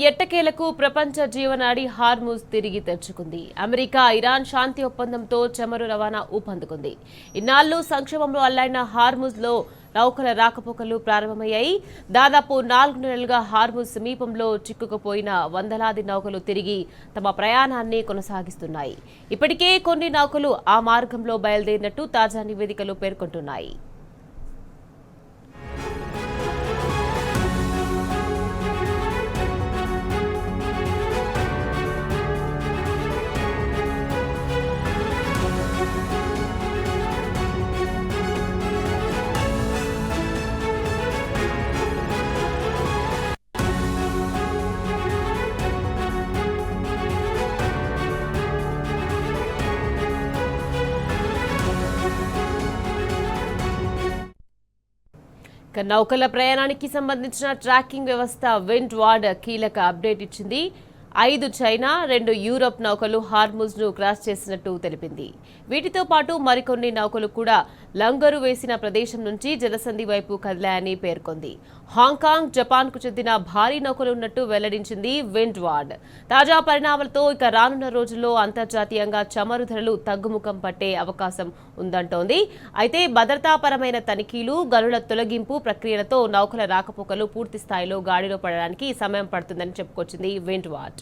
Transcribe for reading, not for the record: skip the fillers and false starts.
ఎట్టకేలకు ప్రపంచ జీవనాడి హార్ముజ్ తిరిగి తెరుచుకుంది. అమెరికా ఇరాన్ శాంతి ఒప్పందంతో చమురు రవాణా ఊపందుకుంది. ఇన్నాళ్లు సంక్షోభంలో అల్లైన హార్ముజ్లో నౌకల రాకపోకలు ప్రారంభమయ్యాయి. దాదాపు 4 నెలలుగా హార్ముజ్ సమీపంలో చిక్కుకుపోయిన వందలాది నౌకలు తిరిగి తమ ప్రయాణాన్ని కొనసాగిస్తున్నాయి. ఇప్పటికే కొన్ని నౌకలు ఆ మార్గంలో బయలుదేరినట్టు తాజా నివేదికలు పేర్కొంటున్నాయి. నౌకల ప్రయాణానికి సంబంధించిన ట్రాకింగ్ వ్యవస్థ విండ్ వార్డ్ కీలక అప్డేట్ ఇచ్చింది. 5 చైనా, 2 యూరప్ నౌకలు హార్ముజ్ ను క్రాస్ చేసినట్టు తెలిపింది. వీటితో పాటు మరికొన్ని నౌకలు కూడా లంగరు వేసిన ప్రదేశం నుంచి జలసంధి వైపు కదిలాయని పేర్కొంది. హాంకాంగ్, జపాన్ కు చెందిన భారీ నౌకలు ఉన్నట్టు వెల్లడించింది విండ్ వార్డ్. తాజా పరిణామాలతో ఇక రానున్న రోజుల్లో అంతర్జాతీయంగా చమురు ధరలు తగ్గుముఖం పట్టే అవకాశం ఉందంటోంది. అయితే భద్రతాపరమైన తనిఖీలు, గనుల తొలగింపు ప్రక్రియలతో నౌకల రాకపోకలు పూర్తి స్థాయిలో గాడిలో పడడానికి సమయం పడుతుందని చెప్పుకొచ్చింది విండ్ వార్డ్.